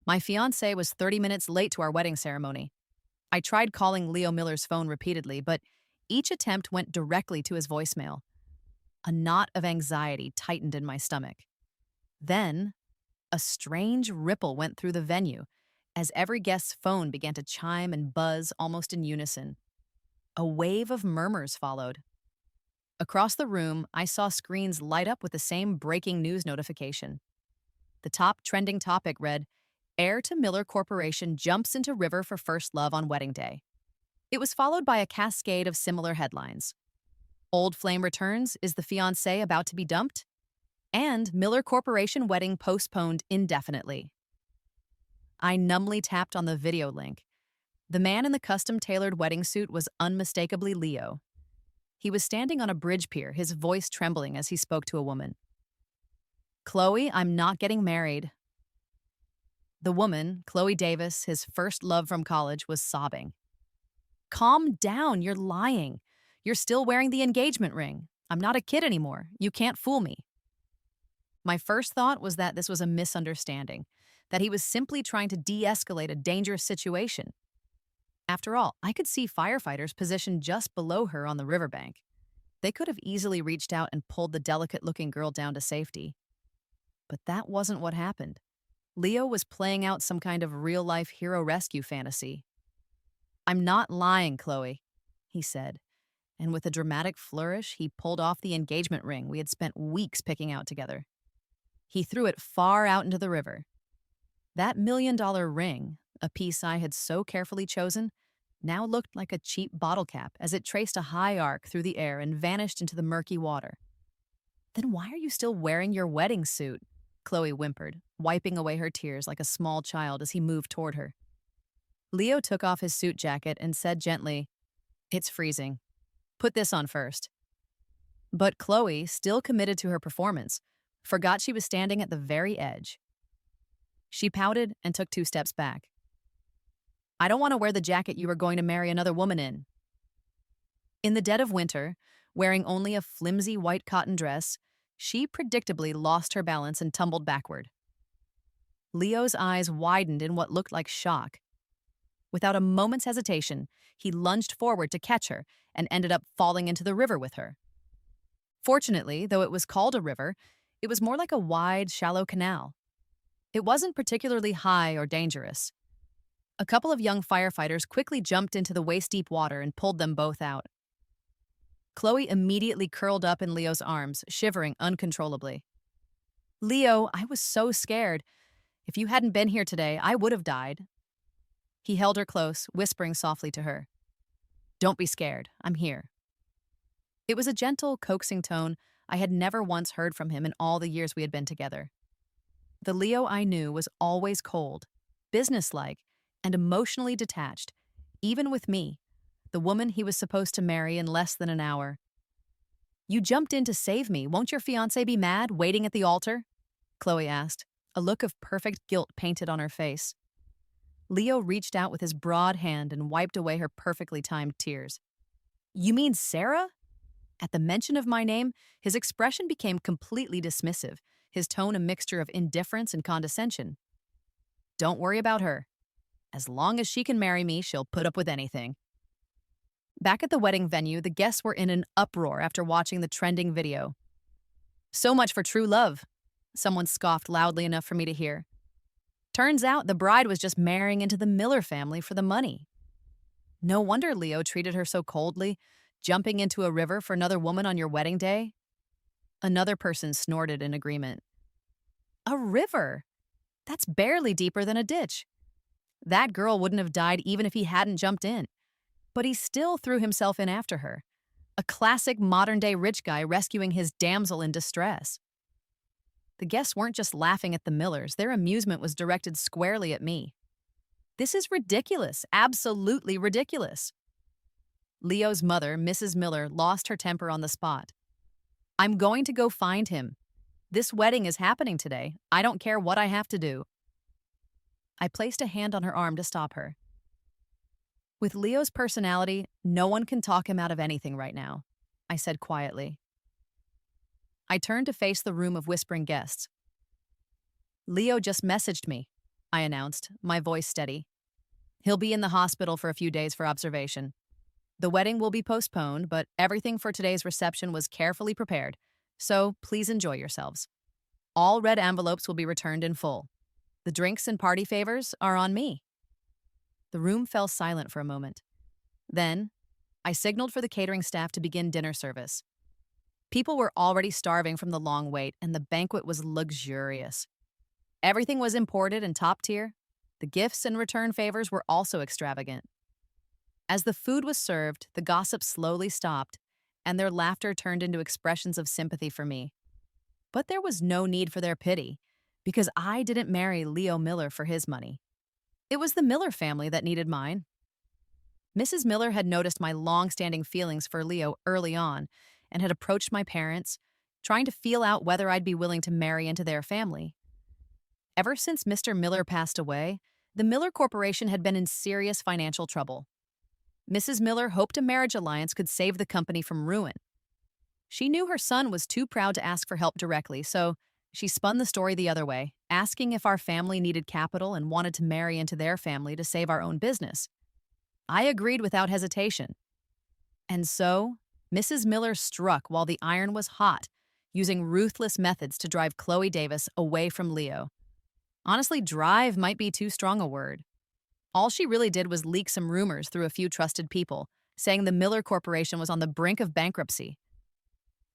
My fiancé was 30 minutes late to our wedding ceremony. I tried calling Leo Miller's phone repeatedly, but each attempt went directly to his voicemail. A knot of anxiety tightened in my stomach. Then, a strange ripple went through the venue as every guest's phone began to chime and buzz almost in unison. A wave of murmurs followed. Across the room, I saw screens light up with the same breaking news notification. The top trending topic read, "Heir to Miller Corporation jumps into river for first love on wedding day." It was followed by a cascade of similar headlines. Old flame returns, is the fiancé about to be dumped? And Miller Corporation wedding postponed indefinitely. I numbly tapped on the video link. The man in the custom-tailored wedding suit was unmistakably Leo. He was standing on a bridge pier, his voice trembling as he spoke to a woman. "Chloe, I'm not getting married." The woman, Chloe Davis, his first love from college, was sobbing. "Calm down, you're lying. You're still wearing the engagement ring. I'm not a kid anymore. You can't fool me." My first thought was that this was a misunderstanding, that he was simply trying to de-escalate a dangerous situation. After all, I could see firefighters positioned just below her on the riverbank. They could have easily reached out and pulled the delicate-looking girl down to safety. But that wasn't what happened. Leo was playing out some kind of real-life hero rescue fantasy. "I'm not lying, Chloe," he said, and with a dramatic flourish, he pulled off the engagement ring we had spent weeks picking out together. He threw it far out into the river. That $1 million ring, a piece I had so carefully chosen, now looked like a cheap bottle cap as it traced a high arc through the air and vanished into the murky water. "Then why are you still wearing your wedding suit?" Chloe whimpered, wiping away her tears like a small child as he moved toward her. Leo took off his suit jacket and said gently, "It's freezing. Put this on first." But Chloe, still committed to her performance, forgot she was standing at the very edge. She pouted and took 2 steps back. "I don't want to wear the jacket you were going to marry another woman in." In the dead of winter, wearing only a flimsy white cotton dress, she predictably lost her balance and tumbled backward. Leo's eyes widened in what looked like shock. Without a moment's hesitation, he lunged forward to catch her and ended up falling into the river with her. Fortunately, though it was called a river, it was more like a wide, shallow canal. It wasn't particularly high or dangerous. A couple of young firefighters quickly jumped into the waist-deep water and pulled them both out. Chloe immediately curled up in Leo's arms, shivering uncontrollably. "Leo, I was so scared. If you hadn't been here today, I would have died." He held her close, whispering softly to her, "Don't be scared. I'm here." It was a gentle, coaxing tone I had never once heard from him in all the years we had been together. The Leo I knew was always cold, businesslike, and emotionally detached, even with me, the woman he was supposed to marry in less than an hour. "You jumped in to save me. Won't your fiancé be mad, waiting at the altar?" Chloe asked, a look of perfect guilt painted on her face. Leo reached out with his broad hand and wiped away her perfectly timed tears. "You mean Sarah?" At the mention of my name, his expression became completely dismissive, his tone a mixture of indifference and condescension. "Don't worry about her. As long as she can marry me, she'll put up with anything." Back at the wedding venue, the guests were in an uproar after watching the trending video. "So much for true love," someone scoffed loudly enough for me to hear. "Turns out the bride was just marrying into the Miller family for the money." "No wonder Leo treated her so coldly, jumping into a river for another woman on your wedding day." Another person snorted in agreement. "A river? That's barely deeper than a ditch. That girl wouldn't have died even if he hadn't jumped in. But he still threw himself in after her. A classic modern-day rich guy rescuing his damsel in distress." The guests weren't just laughing at the Millers, their amusement was directed squarely at me. "This is ridiculous, absolutely ridiculous." Leo's mother, Mrs. Miller, lost her temper on the spot. "I'm going to go find him. This wedding is happening today. I don't care what I have to do." I placed a hand on her arm to stop her. "With Leo's personality, no one can talk him out of anything right now," I said quietly. I turned to face the room of whispering guests. "Leo just messaged me. I announced, my voice steady. He'll be in the hospital for a few days for observation. The wedding will be postponed, but everything for today's reception was carefully prepared, so please enjoy yourselves. All red envelopes will be returned in full. The drinks and party favors are on me. The room fell silent for a moment. Then, I signaled for the catering staff to begin dinner service. People were already starving from the long wait, and the banquet was luxurious. Everything was imported and top tier. The gifts and return favors were also extravagant. As the food was served, the gossip slowly stopped, and their laughter turned into expressions of sympathy for me. But there was no need for their pity, because I didn't marry Leo Miller for his money. It was the Miller family that needed mine. Mrs. Miller had noticed my long-standing feelings for Leo early on and had approached my parents, trying to feel out whether I'd be willing to marry into their family. Ever since Mr. Miller passed away, the Miller Corporation had been in serious financial trouble. Mrs. Miller hoped a marriage alliance could save the company from ruin. She knew her son was too proud to ask for help directly, so she spun the story the other way, asking if our family needed capital and wanted to marry into their family to save our own business. I agreed without hesitation. And so, Mrs. Miller struck while the iron was hot, using ruthless methods to drive Chloe Davis away from Leo. Honestly, drive might be too strong a word. All she really did was leak some rumors through a few trusted people, saying the Miller Corporation was on the brink of bankruptcy.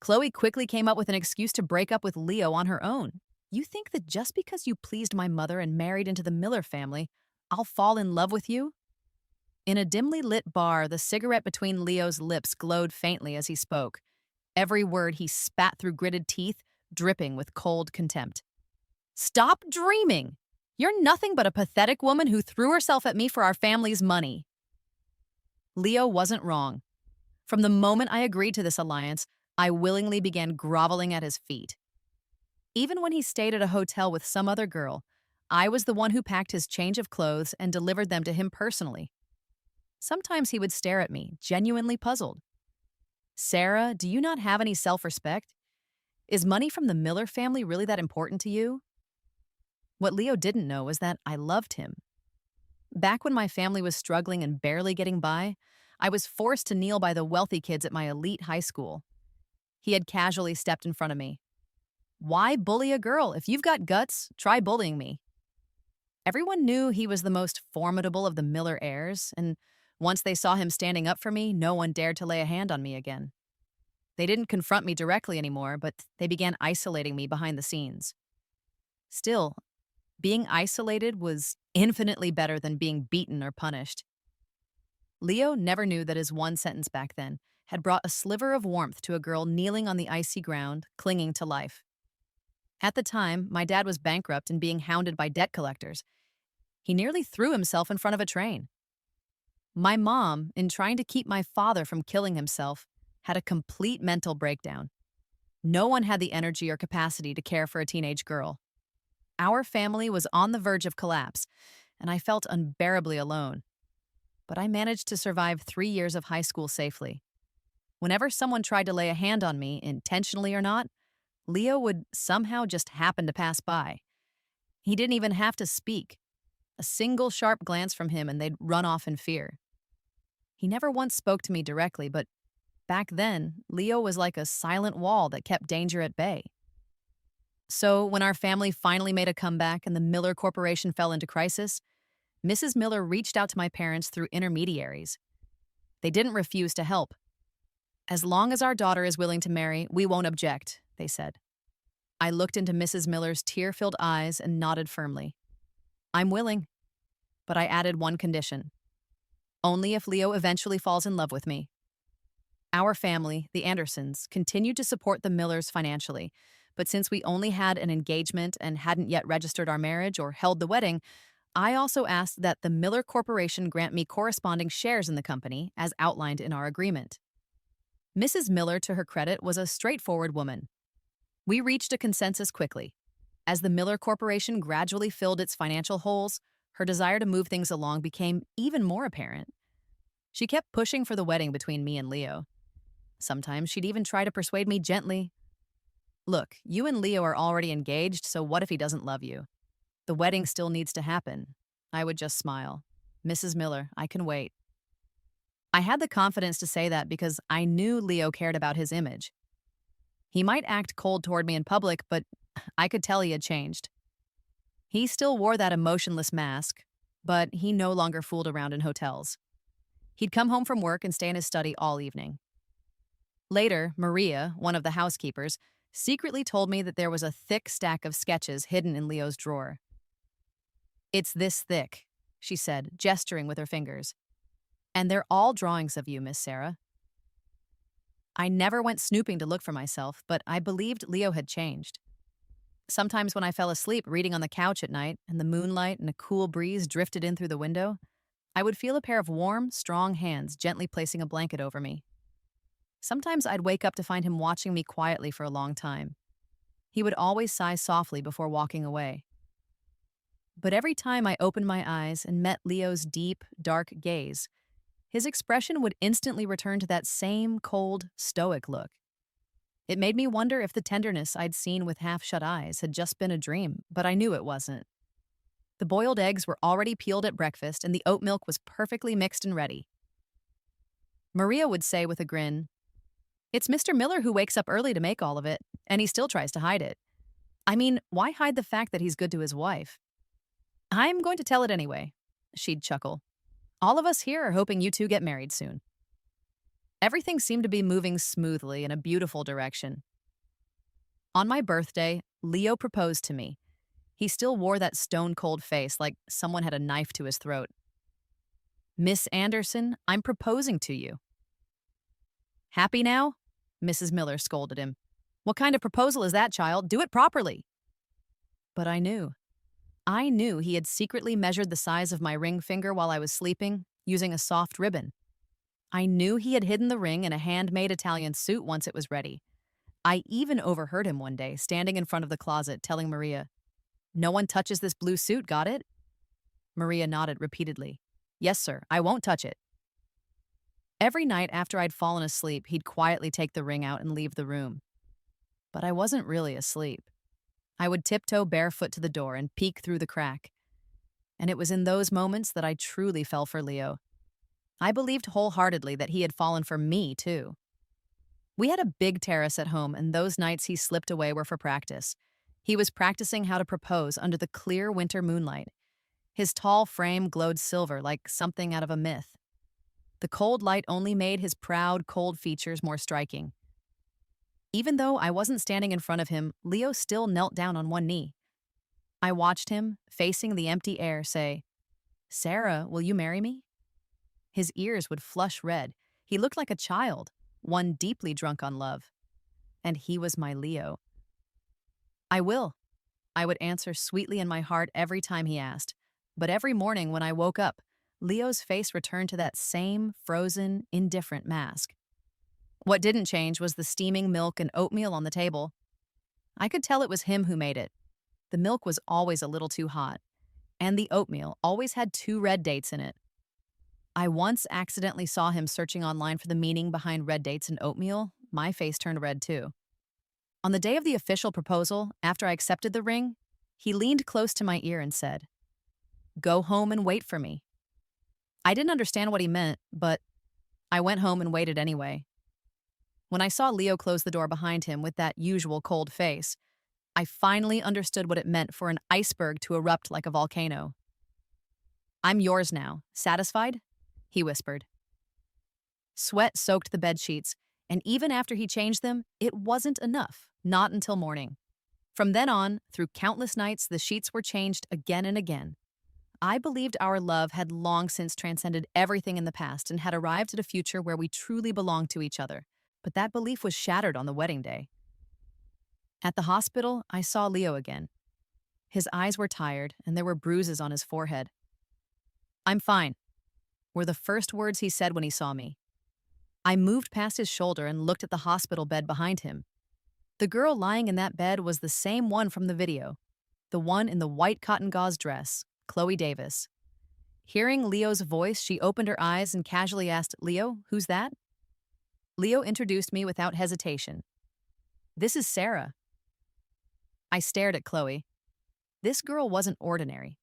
Chloe quickly came up with an excuse to break up with Leo on her own. You think that just because you pleased my mother and married into the Miller family, I'll fall in love with you? In a dimly lit bar, the cigarette between Leo's lips glowed faintly as he spoke. Every word he spat through gritted teeth, dripping with cold contempt. Stop dreaming! You're nothing but a pathetic woman who threw herself at me for our family's money. Leo wasn't wrong. From the moment I agreed to this alliance, I willingly began groveling at his feet. Even when he stayed at a hotel with some other girl, I was the one who packed his change of clothes and delivered them to him personally. Sometimes he would stare at me, genuinely puzzled. Sarah, do you not have any self-respect? Is money from the Miller family really that important to you? What Leo didn't know was that I loved him. Back when my family was struggling and barely getting by, I was forced to kneel by the wealthy kids at my elite high school. He had casually stepped in front of me. Why bully a girl? If you've got guts, try bullying me. Everyone knew he was the most formidable of the Miller heirs, and once they saw him standing up for me, no one dared to lay a hand on me again. They didn't confront me directly anymore, but they began isolating me behind the scenes. Still, being isolated was infinitely better than being beaten or punished. Leo never knew that his one sentence back then had brought a sliver of warmth to a girl kneeling on the icy ground, clinging to life. At the time, my dad was bankrupt and being hounded by debt collectors. He nearly threw himself in front of a train. My mom, in trying to keep my father from killing himself, had a complete mental breakdown. No one had the energy or capacity to care for a teenage girl. Our family was on the verge of collapse, and I felt unbearably alone. But I managed to survive 3 years of high school safely. Whenever someone tried to lay a hand on me, intentionally or not, Leo would somehow just happen to pass by. He didn't even have to speak. A single sharp glance from him and they'd run off in fear. He never once spoke to me directly, but back then, Leo was like a silent wall that kept danger at bay. So when our family finally made a comeback and the Miller Corporation fell into crisis, Mrs. Miller reached out to my parents through intermediaries. They didn't refuse to help. As long as our daughter is willing to marry, we won't object, they said. I looked into Mrs. Miller's tear-filled eyes and nodded firmly. I'm willing, but I added one condition. Only if Leo eventually falls in love with me. Our family, the Andersons, continued to support the Millers financially, but since we only had an engagement and hadn't yet registered our marriage or held the wedding, I also asked that the Miller Corporation grant me corresponding shares in the company as outlined in our agreement. Mrs. Miller, to her credit, was a straightforward woman. We reached a consensus quickly. As the Miller Corporation gradually filled its financial holes, her desire to move things along became even more apparent. She kept pushing for the wedding between me and Leo. Sometimes she'd even try to persuade me gently. Look, you and Leo are already engaged, so what if he doesn't love you? The wedding still needs to happen. I would just smile. Mrs. Miller, I can wait. I had the confidence to say that because I knew Leo cared about his image. He might act cold toward me in public, but I could tell he had changed. He still wore that emotionless mask, but he no longer fooled around in hotels. He'd come home from work and stay in his study all evening. Later, Maria, one of the housekeepers, secretly told me that there was a thick stack of sketches hidden in Leo's drawer. "It's this thick," she said, gesturing with her fingers. "And they're all drawings of you, Miss Sarah." I never went snooping to look for myself, but I believed Leo had changed. Sometimes when I fell asleep reading on the couch at night and the moonlight and a cool breeze drifted in through the window, I would feel a pair of warm, strong hands gently placing a blanket over me. Sometimes I'd wake up to find him watching me quietly for a long time. He would always sigh softly before walking away. But every time I opened my eyes and met Leo's deep, dark gaze, his expression would instantly return to that same cold, stoic look. It made me wonder if the tenderness I'd seen with half-shut eyes had just been a dream, but I knew it wasn't. The boiled eggs were already peeled at breakfast, and the oat milk was perfectly mixed and ready. Maria would say with a grin, "It's Mr. Miller who wakes up early to make all of it, and he still tries to hide it. I mean, why hide the fact that he's good to his wife?" "I'm going to tell it anyway," she'd chuckle. "All of us here are hoping you two get married soon." Everything seemed to be moving smoothly in a beautiful direction. On my birthday, Leo proposed to me. He still wore that stone-cold face like someone had a knife to his throat. "Miss Anderson, I'm proposing to you." "Happy now?" Mrs. Miller scolded him. "What kind of proposal is that, child? Do it properly." But I knew. I knew he had secretly measured the size of my ring finger while I was sleeping, using a soft ribbon. I knew he had hidden the ring in a handmade Italian suit once it was ready. I even overheard him one day, standing in front of the closet, telling Maria, "No one touches this blue suit, got it?" Maria nodded repeatedly. "Yes, sir, I won't touch it." Every night after I'd fallen asleep, he'd quietly take the ring out and leave the room. But I wasn't really asleep. I would tiptoe barefoot to the door and peek through the crack. And it was in those moments that I truly fell for Leo. I believed wholeheartedly that he had fallen for me, too. We had a big terrace at home, and those nights he slipped away were for practice. He was practicing how to propose under the clear winter moonlight. His tall frame glowed silver like something out of a myth. The cold light only made his proud, cold features more striking. Even though I wasn't standing in front of him, Leo still knelt down on one knee. I watched him, facing the empty air, say, "Sarah, will you marry me?" His ears would flush red. He looked like a child, one deeply drunk on love. And he was my Leo. "I will," I would answer sweetly in my heart every time he asked. But every morning when I woke up, Leo's face returned to that same frozen, indifferent mask. What didn't change was the steaming milk and oatmeal on the table. I could tell it was him who made it. The milk was always a little too hot, and the oatmeal always had 2 red dates in it. I once accidentally saw him searching online for the meaning behind red dates and oatmeal. My face turned red too. On the day of the official proposal, after I accepted the ring, he leaned close to my ear and said, "Go home and wait for me." I didn't understand what he meant, but I went home and waited anyway. When I saw Leo close the door behind him with that usual cold face, I finally understood what it meant for an iceberg to erupt like a volcano. "I'm yours now. Satisfied?" he whispered. Sweat soaked the bedsheets, and even after he changed them, it wasn't enough, not until morning. From then on, through countless nights, the sheets were changed again and again. I believed our love had long since transcended everything in the past and had arrived at a future where we truly belonged to each other. But that belief was shattered on the wedding day. At the hospital, I saw Leo again. His eyes were tired, and there were bruises on his forehead. "I'm fine," were the first words he said when he saw me. I moved past his shoulder and looked at the hospital bed behind him. The girl lying in that bed was the same one from the video, the one in the white cotton gauze dress, Chloe Davis. Hearing Leo's voice, she opened her eyes and casually asked, "Leo, who's that?" Leo introduced me without hesitation. "This is Sarah." I stared at Chloe. This girl wasn't ordinary.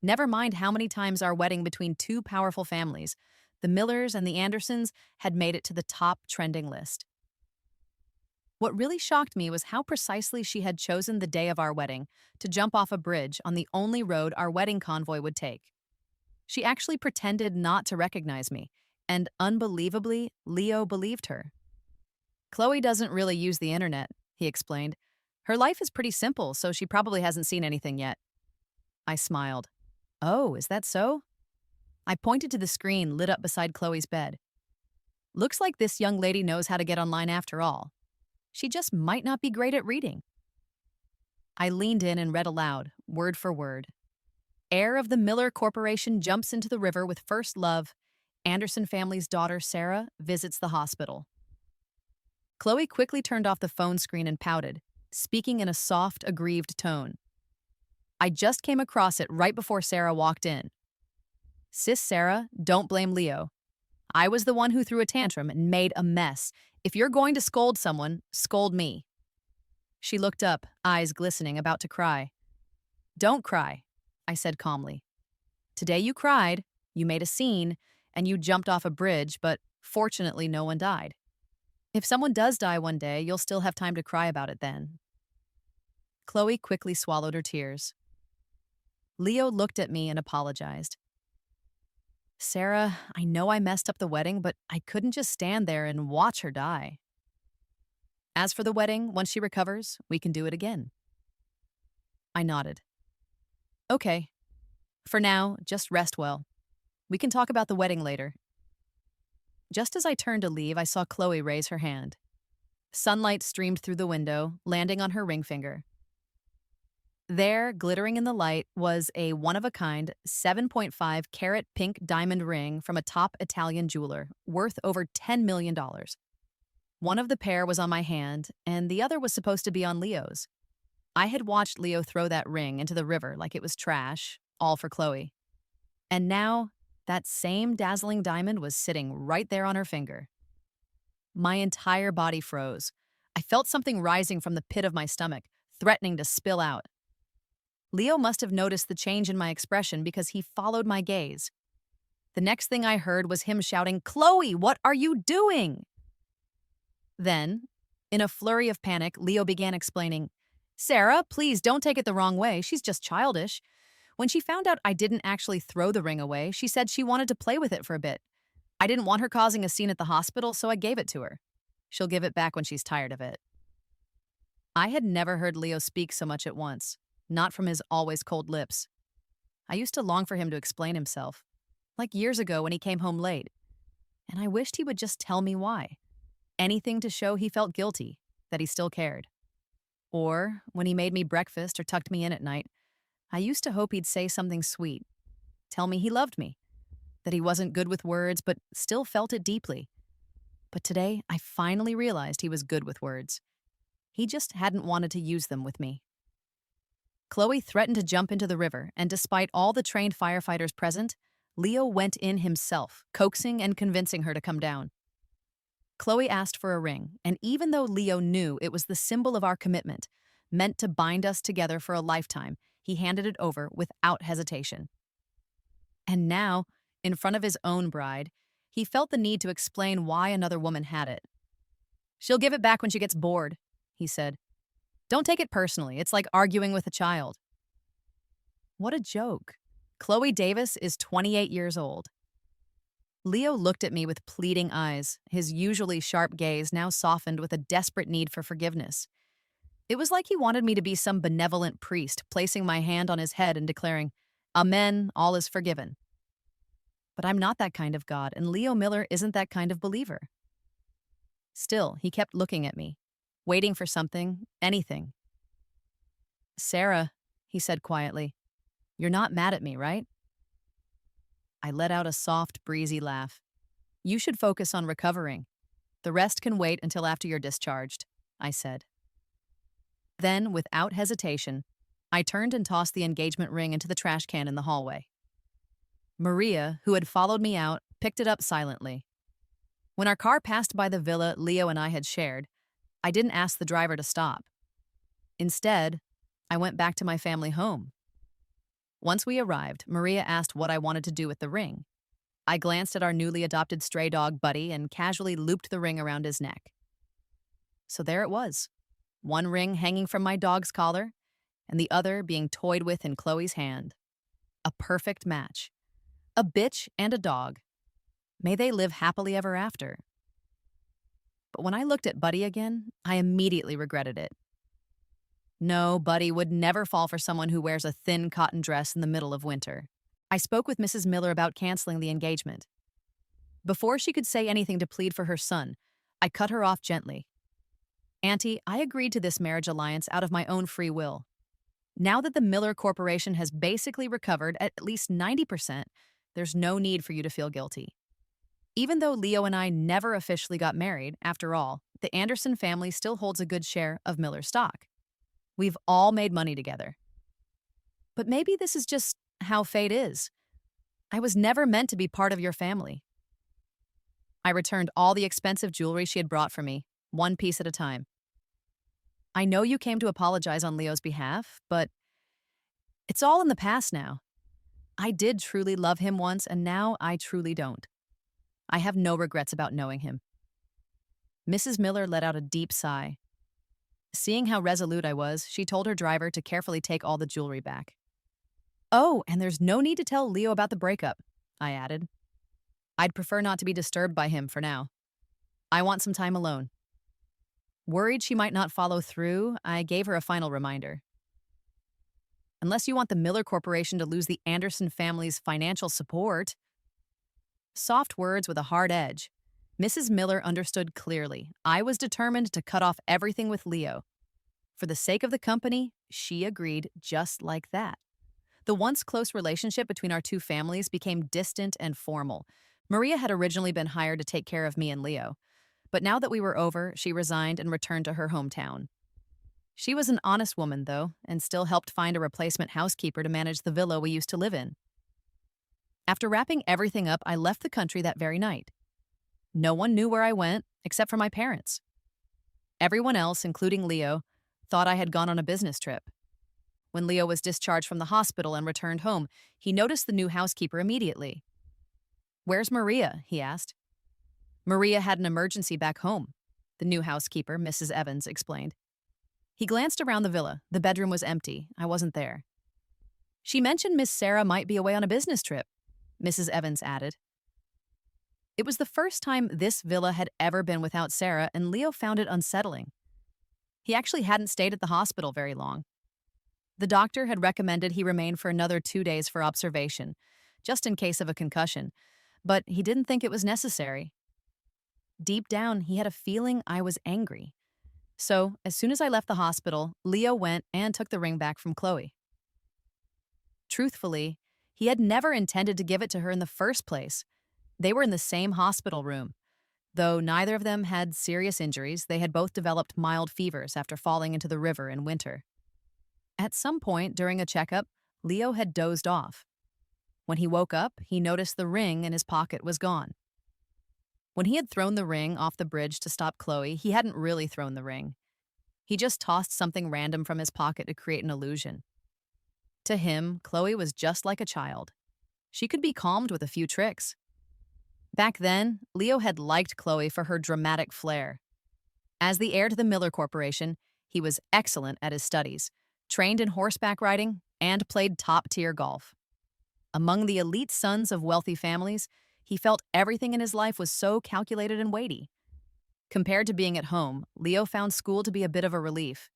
Never mind how many times our wedding between two powerful families, the Millers and the Andersons, had made it to the top trending list. What really shocked me was how precisely she had chosen the day of our wedding to jump off a bridge on the only road our wedding convoy would take. She actually pretended not to recognize me, and unbelievably, Leo believed her. Chloe doesn't really use the internet, he explained. Her life is pretty simple, so she probably hasn't seen anything yet. I smiled. Oh, is that so? I pointed to the screen lit up beside Chloe's bed. Looks like this young lady knows how to get online after all. She just might not be great at reading. I leaned in and read aloud, word for word. Heir of the Miller Corporation jumps into the river with first love. Anderson family's daughter, Sarah, visits the hospital. Chloe quickly turned off the phone screen and pouted, speaking in a soft, aggrieved tone. I just came across it right before Sarah walked in. Sis Sarah, don't blame Leo. I was the one who threw a tantrum and made a mess. If you're going to scold someone, scold me. She looked up, eyes glistening, about to cry. Don't cry, I said calmly. Today you cried, you made a scene, and you jumped off a bridge, but fortunately no one died. If someone does die one day, you'll still have time to cry about it then. Chloe quickly swallowed her tears. Leo looked at me and apologized. Sarah, I know I messed up the wedding, but I couldn't just stand there and watch her die. As for the wedding, once she recovers, we can do it again. I nodded. Okay. For now, just rest well. We can talk about the wedding later. Just as I turned to leave, I saw Chloe raise her hand. Sunlight streamed through the window, landing on her ring finger. There, glittering in the light, was a one-of-a-kind 7.5-carat pink diamond ring from a top Italian jeweler, worth over $10 million. One of the pair was on my hand, and the other was supposed to be on Leo's. I had watched Leo throw that ring into the river like it was trash, all for Chloe. And now, that same dazzling diamond was sitting right there on her finger. My entire body froze. I felt something rising from the pit of my stomach, threatening to spill out. Leo must have noticed the change in my expression because he followed my gaze. The next thing I heard was him shouting, "Chloe, what are you doing?" Then, in a flurry of panic, Leo began explaining, "Sarah, please don't take it the wrong way. She's just childish. When she found out I didn't actually throw the ring away, she said she wanted to play with it for a bit. I didn't want her causing a scene at the hospital, so I gave it to her. She'll give it back when she's tired of it." I had never heard Leo speak so much at once, not from his always cold lips. I used to long for him to explain himself, like years ago when he came home late, and I wished he would just tell me why. Anything to show he felt guilty, that he still cared. Or, when he made me breakfast or tucked me in at night, I used to hope he'd say something sweet, tell me he loved me, that he wasn't good with words but still felt it deeply. But today, I finally realized he was good with words. He just hadn't wanted to use them with me. Chloe threatened to jump into the river, and despite all the trained firefighters present, Leo went in himself, coaxing and convincing her to come down. Chloe asked for a ring, and even though Leo knew it was the symbol of our commitment, meant to bind us together for a lifetime, he handed it over without hesitation. And now, in front of his own bride, he felt the need to explain why another woman had it. "She'll give it back when she gets bored," he said. "Don't take it personally. It's like arguing with a child." What a joke. Chloe Davis is 28 years old. Leo looked at me with pleading eyes, his usually sharp gaze now softened with a desperate need for forgiveness. It was like he wanted me to be some benevolent priest, placing my hand on his head and declaring, "Amen, all is forgiven." But I'm not that kind of God, and Leo Miller isn't that kind of believer. Still, he kept looking at me, waiting for something, anything. "Sarah," he said quietly, "you're not mad at me, right?" I let out a soft, breezy laugh. "You should focus on recovering. The rest can wait until after you're discharged," I said. Then, without hesitation, I turned and tossed the engagement ring into the trash can in the hallway. Maria, who had followed me out, picked it up silently. When our car passed by the villa Leo and I had shared, I didn't ask the driver to stop. Instead, I went back to my family home, Once we arrived, Maria asked what I wanted to do with the ring. I glanced at our newly adopted stray dog, Buddy, and casually looped the ring around his neck. So there it was. One ring hanging from my dog's collar, and the other being toyed with in Chloe's hand. A perfect match. A bitch and a dog. May they live happily ever after. But when I looked at Buddy again, I immediately regretted it. No, Buddy would never fall for someone who wears a thin cotton dress in the middle of winter. I spoke with Mrs. Miller about canceling the engagement. Before she could say anything to plead for her son, I cut her off gently. Auntie, I agreed to this marriage alliance out of my own free will. Now that the Miller Corporation has basically recovered at least 90%, there's no need for you to feel guilty. Even though Leo and I never officially got married, after all, the Anderson family still holds a good share of Miller stock. We've all made money together. But maybe this is just how fate is. I was never meant to be part of your family. I returned all the expensive jewelry she had brought for me, one piece at a time. I know you came to apologize on Leo's behalf, but it's all in the past now. I did truly love him once, and now I truly don't. I have no regrets about knowing him. Mrs. Miller let out a deep sigh. Seeing how resolute I was, she told her driver to carefully take all the jewelry back. Oh, and there's no need to tell Leo about the breakup, I added. I'd prefer not to be disturbed by him for now. I want some time alone. Worried she might not follow through, I gave her a final reminder. Unless you want the Miller Corporation to lose the Anderson family's financial support. Soft words with a hard edge. Mrs. Miller understood clearly. I was determined to cut off everything with Leo. For the sake of the company, she agreed just like that. The once close relationship between our two families became distant and formal. Maria had originally been hired to take care of me and Leo, but now that we were over, she resigned and returned to her hometown. She was an honest woman, though, and still helped find a replacement housekeeper to manage the villa we used to live in. After wrapping everything up, I left the country that very night. No one knew where I went, except for my parents. Everyone else, including Leo, thought I had gone on a business trip. When Leo was discharged from the hospital and returned home, he noticed the new housekeeper immediately. "Where's Maria?" he asked. "Maria had an emergency back home," the new housekeeper, Mrs. Evans, explained. He glanced around the villa. The bedroom was empty. I wasn't there. "She mentioned Miss Sarah might be away on a business trip," Mrs. Evans added. It was the first time this villa had ever been without Sarah, and Leo found it unsettling. He actually hadn't stayed at the hospital very long. The doctor had recommended he remain for another 2 days for observation, just in case of a concussion, but he didn't think it was necessary. Deep down, he had a feeling I was angry. So, as soon as I left the hospital, Leo went and took the ring back from Chloe. Truthfully, he had never intended to give it to her in the first place. They were in the same hospital room. Though neither of them had serious injuries, they had both developed mild fevers after falling into the river in winter. At some point during a checkup, Leo had dozed off. When he woke up, he noticed the ring in his pocket was gone. When he had thrown the ring off the bridge to stop Chloe, he hadn't really thrown the ring. He just tossed something random from his pocket to create an illusion. To him, Chloe was just like a child. She could be calmed with a few tricks. Back then, Leo had liked Chloe for her dramatic flair. As the heir to the Miller Corporation, he was excellent at his studies, trained in horseback riding, and played top-tier golf. Among the elite sons of wealthy families, he felt everything in his life was so calculated and weighty. Compared to being at home, Leo found school to be a bit of a relief.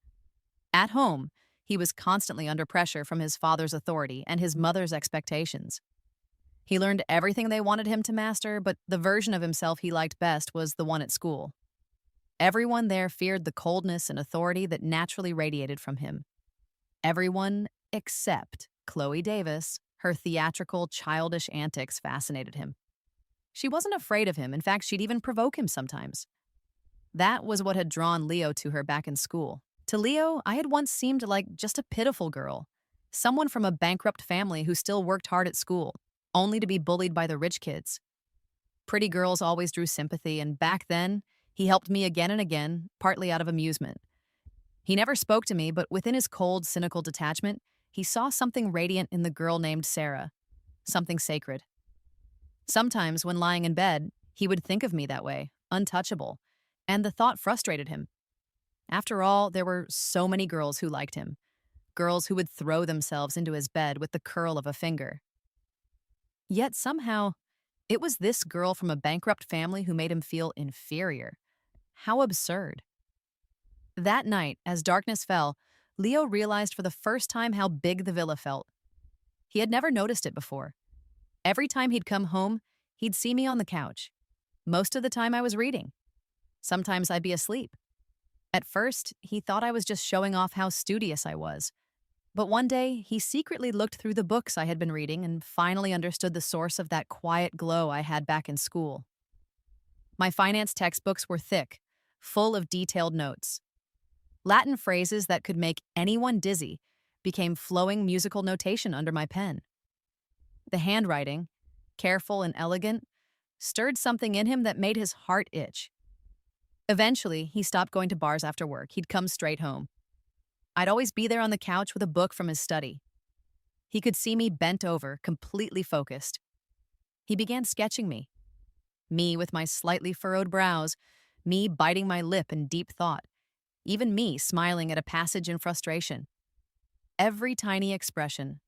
At home, he was constantly under pressure from his father's authority and his mother's expectations. He learned everything they wanted him to master, but the version of himself he liked best was the one at school. Everyone there feared the coldness and authority that naturally radiated from him. Everyone except Chloe Davis. Her theatrical, childish antics fascinated him. She wasn't afraid of him. In fact, she'd even provoke him sometimes. That was what had drawn Leo to her back in school. To Leo, I had once seemed like just a pitiful girl, someone from a bankrupt family who still worked hard at school, only to be bullied by the rich kids. Pretty girls always drew sympathy, and back then, he helped me again and again, partly out of amusement. He never spoke to me, but within his cold, cynical detachment, He saw something radiant in the girl named Sarah, something sacred. Sometimes, when lying in bed, he would think of me that way, untouchable, and the thought frustrated him. After all, there were so many girls who liked him, girls who would throw themselves into his bed with the curl of a finger. Yet somehow, it was this girl from a bankrupt family who made him feel inferior. How absurd. That night, as darkness fell, Leo realized for the first time how big the villa felt. He had never noticed it before. Every time he'd come home, he'd see me on the couch. Most of the time I was reading. Sometimes I'd be asleep. At first, he thought I was just showing off how studious I was. But one day, he secretly looked through the books I had been reading and finally understood the source of that quiet glow I had back in school. My finance textbooks were thick, full of detailed notes. Latin phrases that could make anyone dizzy became flowing musical notation under my pen. The handwriting, careful and elegant, stirred something in him that made his heart itch. Eventually, he stopped going to bars after work. He'd come straight home. I'd always be there on the couch with a book from his study. He could see me bent over, completely focused. He began sketching me with my slightly furrowed brows, me biting my lip in deep thought, even me smiling at a passage in frustration. Every tiny expression,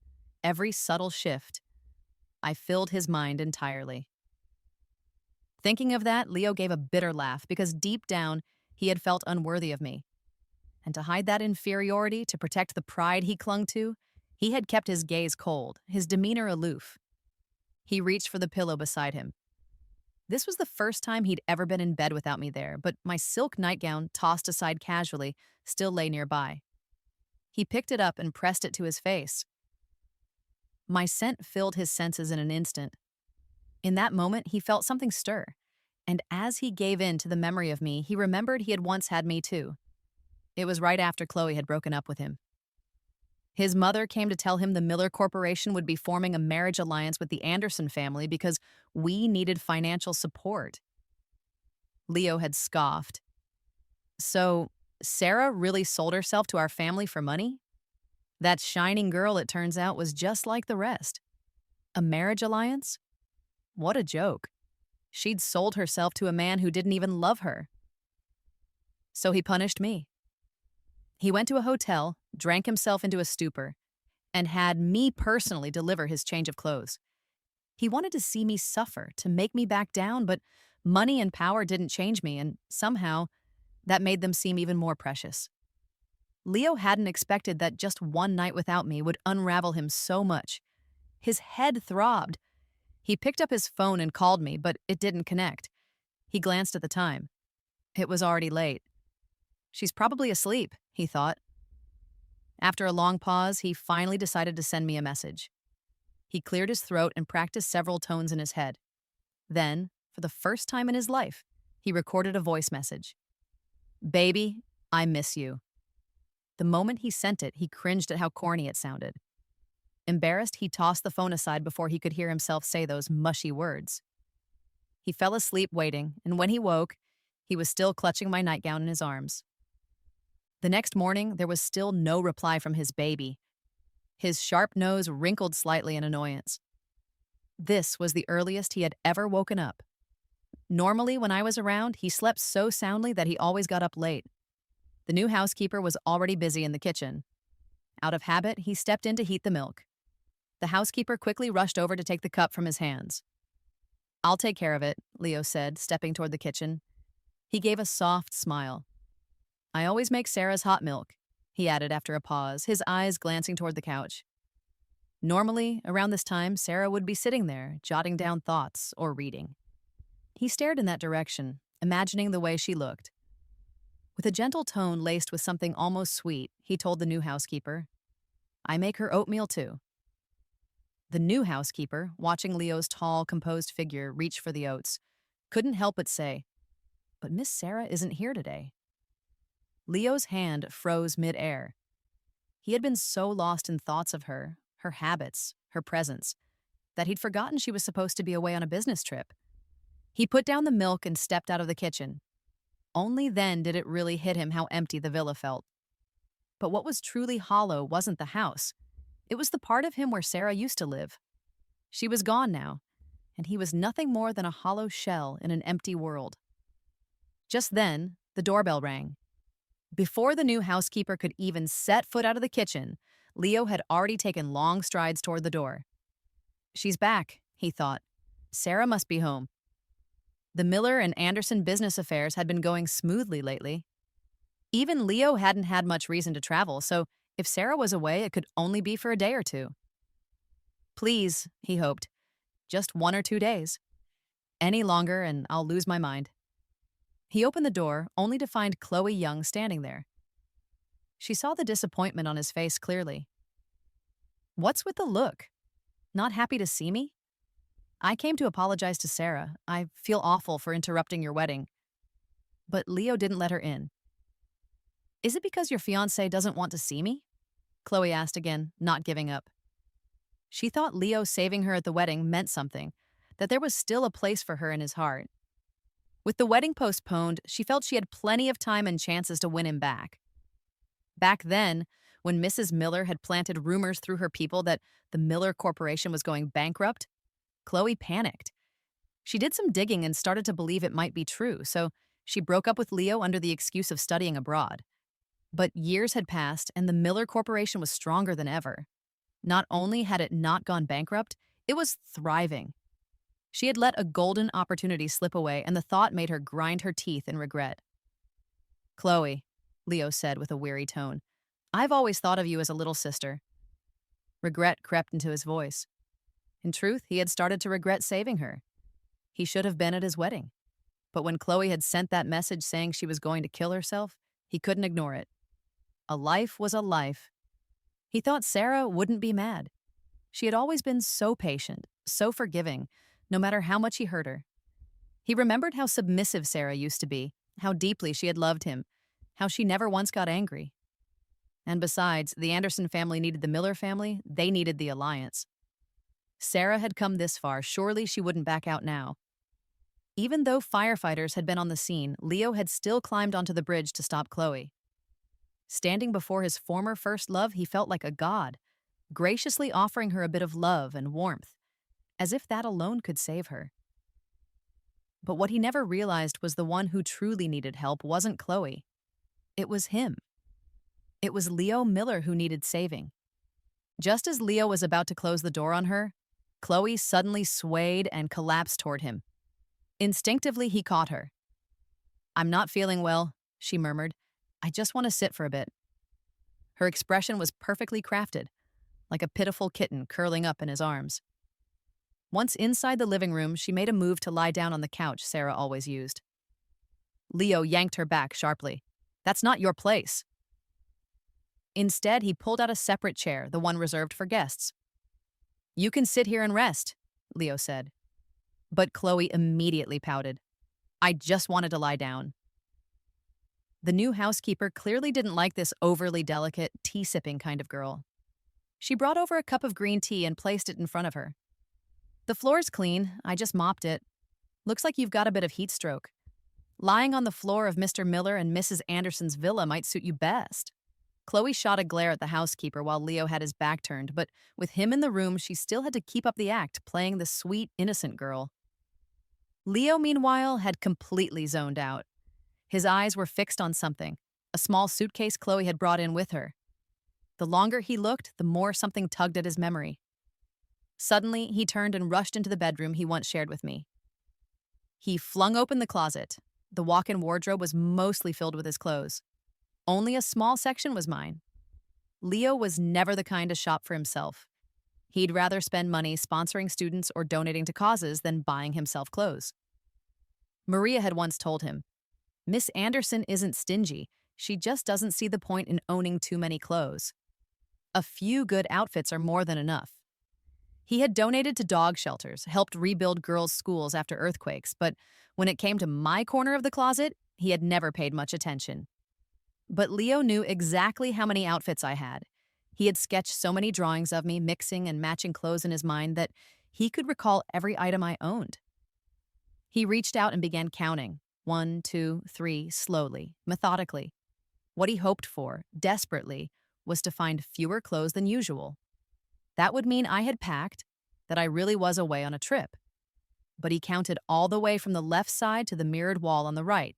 every subtle shift, I filled his mind entirely. Thinking of that, Leo gave a bitter laugh because deep down, he had felt unworthy of me. And to hide that inferiority, to protect the pride he clung to, he had kept his gaze cold, his demeanor aloof. He reached for the pillow beside him. This was the first time he'd ever been in bed without me there, but my silk nightgown, tossed aside casually, still lay nearby. He picked it up and pressed it to his face. My scent filled his senses in an instant. In that moment, he felt something stir, and as he gave in to the memory of me, he remembered he had once had me too. It was right after Chloe had broken up with him. His mother came to tell him the Miller Corporation would be forming a marriage alliance with the Anderson family because we needed financial support. Leo had scoffed. So, Sarah really sold herself to our family for money? That shining girl, it turns out, was just like the rest. A marriage alliance? What a joke. She'd sold herself to a man who didn't even love her. So he punished me. He went to a hotel, drank himself into a stupor, and had me personally deliver his change of clothes. He wanted to see me suffer, to make me back down, but money and power didn't change me, and somehow that made them seem even more precious. Leo hadn't expected that just one night without me would unravel him so much. His head throbbed. He picked up his phone and called me, but it didn't connect. He glanced at the time. It was already late. She's probably asleep, he thought. After a long pause, he finally decided to send me a message. He cleared his throat and practiced several tones in his head. Then, for the first time in his life, he recorded a voice message. "Baby, I miss you." The moment he sent it, he cringed at how corny it sounded. Embarrassed, he tossed the phone aside before he could hear himself say those mushy words. He fell asleep waiting, and when he woke, he was still clutching my nightgown in his arms. The next morning, there was still no reply from his baby. His sharp nose wrinkled slightly in annoyance. This was the earliest he had ever woken up. Normally, when I was around, he slept so soundly that he always got up late. The new housekeeper was already busy in the kitchen. Out of habit, he stepped in to heat the milk. The housekeeper quickly rushed over to take the cup from his hands. "I'll take care of it," Leo said, stepping toward the kitchen. He gave a soft smile. "I always make Sarah's hot milk," he added after a pause, his eyes glancing toward the couch. Normally, around this time, Sarah would be sitting there, jotting down thoughts or reading. He stared in that direction, imagining the way she looked. With a gentle tone laced with something almost sweet, he told the new housekeeper, "I make her oatmeal too." The new housekeeper, watching Leo's tall, composed figure reach for the oats, couldn't help but say, "But Miss Sarah isn't here today." Leo's hand froze mid-air. He had been so lost in thoughts of her habits, her presence, that he'd forgotten she was supposed to be away on a business trip. He put down the milk and stepped out of the kitchen. Only then did it really hit him how empty the villa felt. But what was truly hollow wasn't the house. It was the part of him where Sarah used to live. She was gone now, and he was nothing more than a hollow shell in an empty world. Just then, the doorbell rang. Before the new housekeeper could even set foot out of the kitchen, Leo had already taken long strides toward the door. She's back, he thought. Sarah must be home. The Miller and Anderson business affairs had been going smoothly lately. Even Leo hadn't had much reason to travel, so if Sarah was away, it could only be for a day or two. Please, he hoped, just 1 or 2 days. Any longer and I'll lose my mind. He opened the door, only to find Chloe Young standing there. She saw the disappointment on his face clearly. What's with the look? Not happy to see me? I came to apologize to Sarah. I feel awful for interrupting your wedding. But Leo didn't let her in. Is it because your fiancé doesn't want to see me? Chloe asked again, not giving up. She thought Leo saving her at the wedding meant something, that there was still a place for her in his heart. With the wedding postponed, she felt she had plenty of time and chances to win him back. Back then, when Mrs. Miller had planted rumors through her people that the Miller Corporation was going bankrupt, Chloe panicked. She did some digging and started to believe it might be true, so she broke up with Leo under the excuse of studying abroad. But years had passed, and the Miller Corporation was stronger than ever. Not only had it not gone bankrupt, it was thriving. She had let a golden opportunity slip away, and the thought made her grind her teeth in regret. Chloe, Leo said with a weary tone, I've always thought of you as a little sister. Regret crept into his voice. In truth, he had started to regret saving her. He should have been at his wedding. But when Chloe had sent that message saying she was going to kill herself, he couldn't ignore it. A life was a life. He thought Sarah wouldn't be mad. She had always been so patient, so forgiving, no matter how much he hurt her. He remembered how submissive Sarah used to be, how deeply she had loved him, how she never once got angry. And besides, the Anderson family needed the Miller family, they needed the alliance. Sarah had come this far, surely she wouldn't back out now. Even though firefighters had been on the scene, Leo had still climbed onto the bridge to stop Chloe. Standing before his former first love, he felt like a god, graciously offering her a bit of love and warmth, as if that alone could save her. But what he never realized was the one who truly needed help wasn't Chloe. It was him. It was Leo Miller who needed saving. Just as Leo was about to close the door on her, Chloe suddenly swayed and collapsed toward him. Instinctively, he caught her. I'm not feeling well, she murmured. I just want to sit for a bit. Her expression was perfectly crafted, like a pitiful kitten curling up in his arms. Once inside the living room, she made a move to lie down on the couch Sarah always used. Leo yanked her back sharply. That's not your place. Instead, he pulled out a separate chair, the one reserved for guests. You can sit here and rest, Leo said. But Chloe immediately pouted. I just wanted to lie down. The new housekeeper clearly didn't like this overly delicate, tea-sipping kind of girl. She brought over a cup of green tea and placed it in front of her. The floor's clean, I just mopped it. Looks like you've got a bit of heat stroke. Lying on the floor of Mr. Miller and Mrs. Anderson's villa might suit you best. Chloe shot a glare at the housekeeper while Leo had his back turned, but with him in the room, she still had to keep up the act, playing the sweet, innocent girl. Leo, meanwhile, had completely zoned out. His eyes were fixed on something, a small suitcase Chloe had brought in with her. The longer he looked, the more something tugged at his memory. Suddenly, he turned and rushed into the bedroom he once shared with me. He flung open the closet. The walk-in wardrobe was mostly filled with his clothes. Only a small section was mine. Leo was never the kind to shop for himself. He'd rather spend money sponsoring students or donating to causes than buying himself clothes. Maria had once told him, Miss Anderson isn't stingy, she just doesn't see the point in owning too many clothes. A few good outfits are more than enough. He had donated to dog shelters, helped rebuild girls' schools after earthquakes, but when it came to my corner of the closet, he had never paid much attention. But Leo knew exactly how many outfits I had. He had sketched so many drawings of me, mixing and matching clothes in his mind, that he could recall every item I owned. He reached out and began counting, 1, 2, 3, slowly, methodically. What he hoped for, desperately, was to find fewer clothes than usual. That would mean I had packed, that I really was away on a trip. But he counted all the way from the left side to the mirrored wall on the right.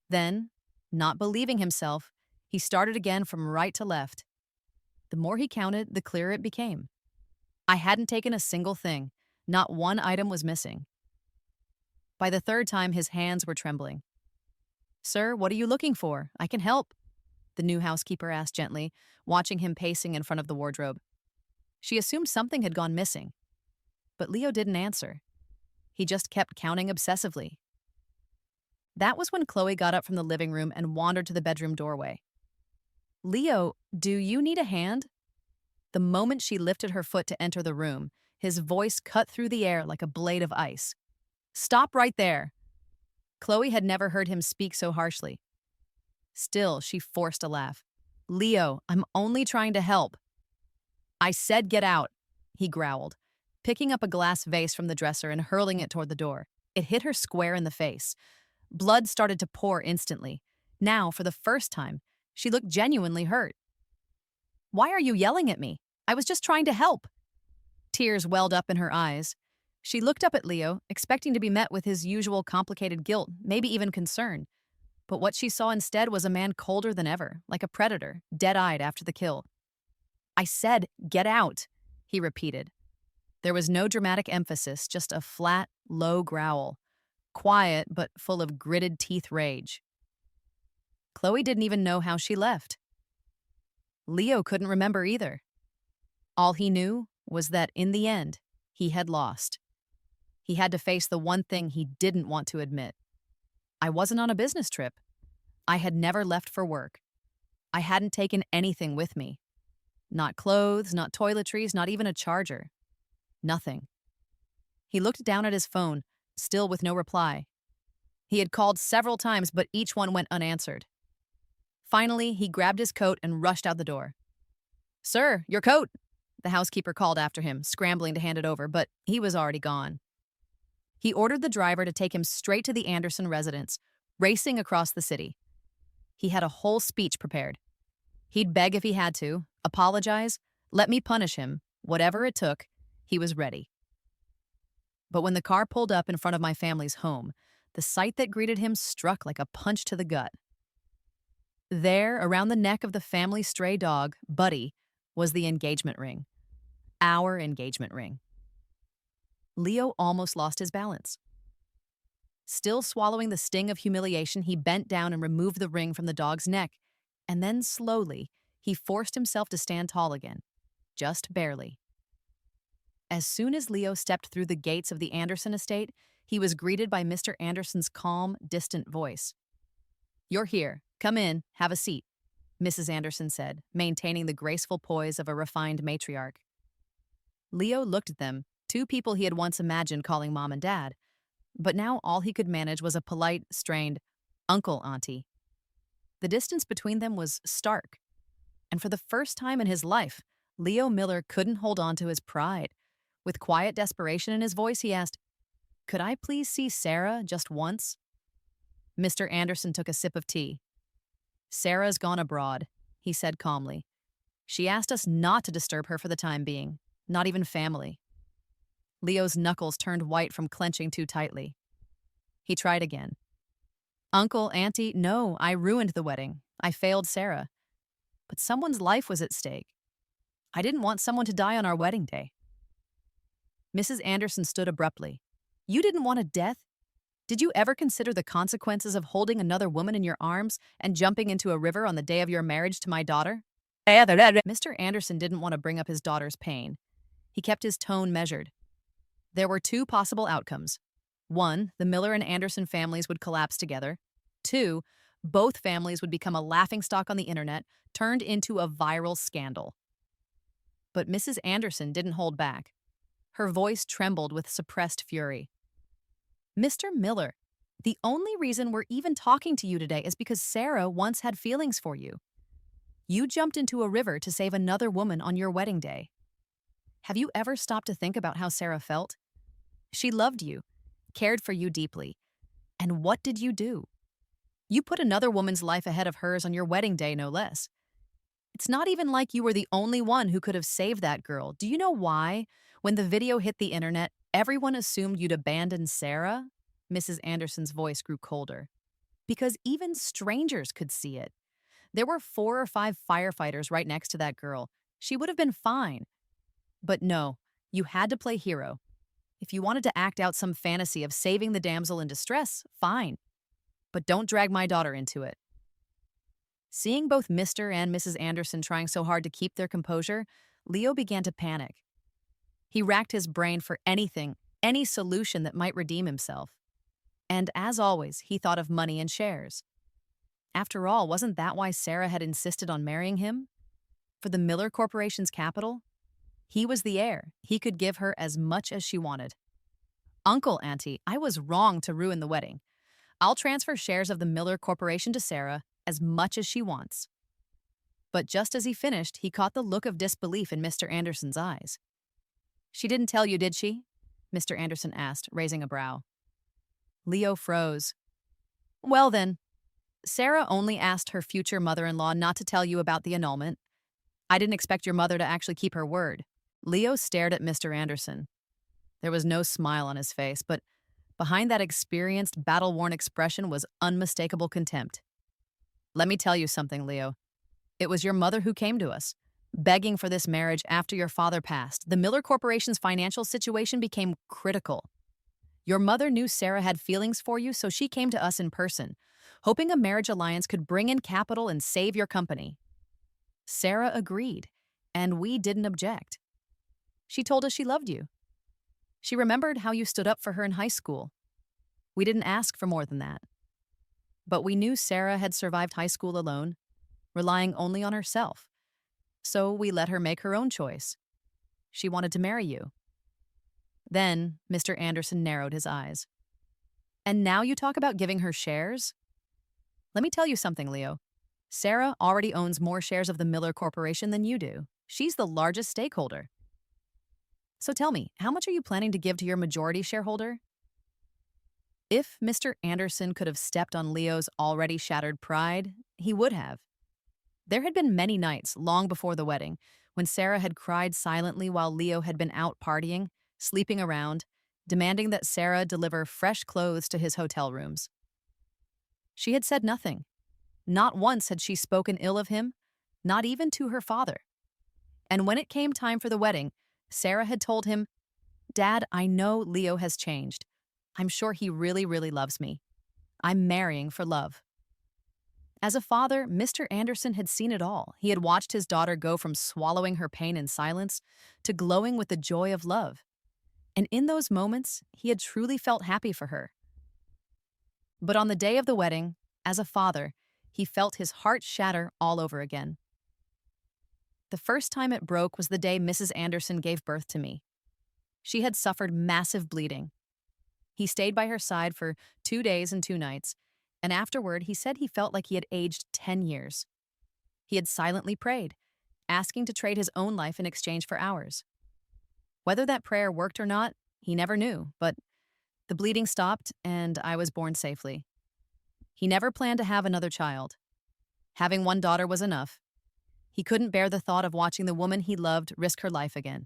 Then, not believing himself, he started again from right to left. The more he counted, the clearer it became. I hadn't taken a single thing. Not one item was missing. By the third time, his hands were trembling. "Sir, what are you looking for? I can help," the new housekeeper asked gently, watching him pacing in front of the wardrobe. She assumed something had gone missing. But Leo didn't answer. He just kept counting obsessively. That was when Chloe got up from the living room and wandered to the bedroom doorway. "Leo, do you need a hand?" The moment she lifted her foot to enter the room, his voice cut through the air like a blade of ice. "Stop right there." Chloe had never heard him speak so harshly. Still, she forced a laugh. "Leo, I'm only trying to help." "I said get out," he growled, picking up a glass vase from the dresser and hurling it toward the door. It hit her square in the face. Blood started to pour instantly. Now, for the first time, she looked genuinely hurt. "Why are you yelling at me? I was just trying to help." Tears welled up in her eyes. She looked up at Leo, expecting to be met with his usual complicated guilt, maybe even concern. But what she saw instead was a man colder than ever, like a predator, dead-eyed after the kill. "I said, get out," he repeated. There was no dramatic emphasis, just a flat, low growl. Quiet, but full of gritted teeth rage. Chloe didn't even know how she left. Leo couldn't remember either. All he knew was that, in the end, he had lost. He had to face the one thing he didn't want to admit. I wasn't on a business trip. I had never left for work. I hadn't taken anything with me. Not clothes, not toiletries, not even a charger. Nothing. He looked down at his phone, still with no reply. He had called several times, but each one went unanswered. Finally, he grabbed his coat and rushed out the door. "Sir, your coat!" the housekeeper called after him, scrambling to hand it over, but he was already gone. He ordered the driver to take him straight to the Anderson residence, racing across the city. He had a whole speech prepared. He'd beg if he had to, apologize, let me punish him, whatever it took. He was ready. But when the car pulled up in front of my family's home, the sight that greeted him struck like a punch to the gut. There, around the neck of the family stray dog, Buddy, was the engagement ring. Our engagement ring. Leo almost lost his balance. Still swallowing the sting of humiliation, he bent down and removed the ring from the dog's neck, and then slowly, he forced himself to stand tall again, just barely. As soon as Leo stepped through the gates of the Anderson estate, he was greeted by Mr. Anderson's calm, distant voice. "You're here. Come in. Have a seat," Mrs. Anderson said, maintaining the graceful poise of a refined matriarch. Leo looked at them, two people he had once imagined calling Mom and Dad, but now all he could manage was a polite, strained, "Uncle, Auntie." The distance between them was stark, and for the first time in his life, Leo Miller couldn't hold on to his pride. With quiet desperation in his voice, he asked, "Could I please see Sarah just once?" Mr. Anderson took a sip of tea. "Sarah's gone abroad," he said calmly. "She asked us not to disturb her for the time being, not even family." Leo's knuckles turned white from clenching too tightly. He tried again. "Uncle, Auntie, no, I ruined the wedding. I failed Sarah. But someone's life was at stake. I didn't want someone to die on our wedding day." Mrs. Anderson stood abruptly. "You didn't want a death? Did you ever consider the consequences of holding another woman in your arms and jumping into a river on the day of your marriage to my daughter?" Mr. Anderson didn't want to bring up his daughter's pain. He kept his tone measured. There were two possible outcomes. One, the Miller and Anderson families would collapse together. Two, both families would become a laughingstock on the internet, turned into a viral scandal. But Mrs. Anderson didn't hold back. Her voice trembled with suppressed fury. "Mr. Miller, the only reason we're even talking to you today is because Sarah once had feelings for you. You jumped into a river to save another woman on your wedding day. Have you ever stopped to think about how Sarah felt? She loved you, cared for you deeply. And what did you do? You put another woman's life ahead of hers on your wedding day, no less. It's not even like you were the only one who could have saved that girl. Do you know why? When the video hit the internet, everyone assumed you'd abandoned Sarah? Mrs. Anderson's voice grew colder. Because even strangers could see it. There were 4 or 5 firefighters right next to that girl. She would have been fine. But no, you had to play hero. If you wanted to act out some fantasy of saving the damsel in distress, fine. But don't drag my daughter into it. Seeing both Mr. and Mrs. Anderson trying so hard to keep their composure, Leo began to panic. He racked his brain for anything, any solution that might redeem himself. And as always, he thought of money and shares. After all, wasn't that why Sarah had insisted on marrying him? For the Miller Corporation's capital? He was the heir. He could give her as much as she wanted. Uncle, Auntie, I was wrong to ruin the wedding. I'll transfer shares of the Miller Corporation to Sarah as much as she wants. But just as he finished, he caught the look of disbelief in Mr. Anderson's eyes. She didn't tell you, did she? Mr. Anderson asked, raising a brow. Leo froze. Well then, Sarah only asked her future mother-in-law not to tell you about the annulment. I didn't expect your mother to actually keep her word. Leo stared at Mr. Anderson. There was no smile on his face, but behind that experienced, battle-worn expression was unmistakable contempt. Let me tell you something, Leo. It was your mother who came to us, begging for this marriage after your father passed. The Miller Corporation's financial situation became critical. Your mother knew Sarah had feelings for you, so she came to us in person, hoping a marriage alliance could bring in capital and save your company. Sarah agreed, and we didn't object. She told us she loved you. She remembered how you stood up for her in high school. We didn't ask for more than that. But we knew Sarah had survived high school alone, relying only on herself. So we let her make her own choice. She wanted to marry you. Then Mr. Anderson narrowed his eyes. And now you talk about giving her shares? Let me tell you something, Leo. Sarah already owns more shares of the Miller Corporation than you do. She's the largest stakeholder. So tell me, how much are you planning to give to your majority shareholder? If Mr. Anderson could have stepped on Leo's already shattered pride, he would have. There had been many nights, long before the wedding, when Sarah had cried silently while Leo had been out partying, sleeping around, demanding that Sarah deliver fresh clothes to his hotel rooms. She had said nothing. Not once had she spoken ill of him, not even to her father. And when it came time for the wedding, Sarah had told him, Dad, I know Leo has changed. I'm sure he really, really loves me. I'm marrying for love. As a father, Mr. Anderson had seen it all. He had watched his daughter go from swallowing her pain in silence to glowing with the joy of love. And in those moments, he had truly felt happy for her. But on the day of the wedding, as a father, he felt his heart shatter all over again. The first time it broke was the day Mrs. Anderson gave birth to me. She had suffered massive bleeding. He stayed by her side for 2 days and 2 nights, and afterward he said he felt like he had aged 10 years. He had silently prayed, asking to trade his own life in exchange for ours. Whether that prayer worked or not, he never knew, but the bleeding stopped and I was born safely. He never planned to have another child. Having one daughter was enough. He couldn't bear the thought of watching the woman he loved risk her life again.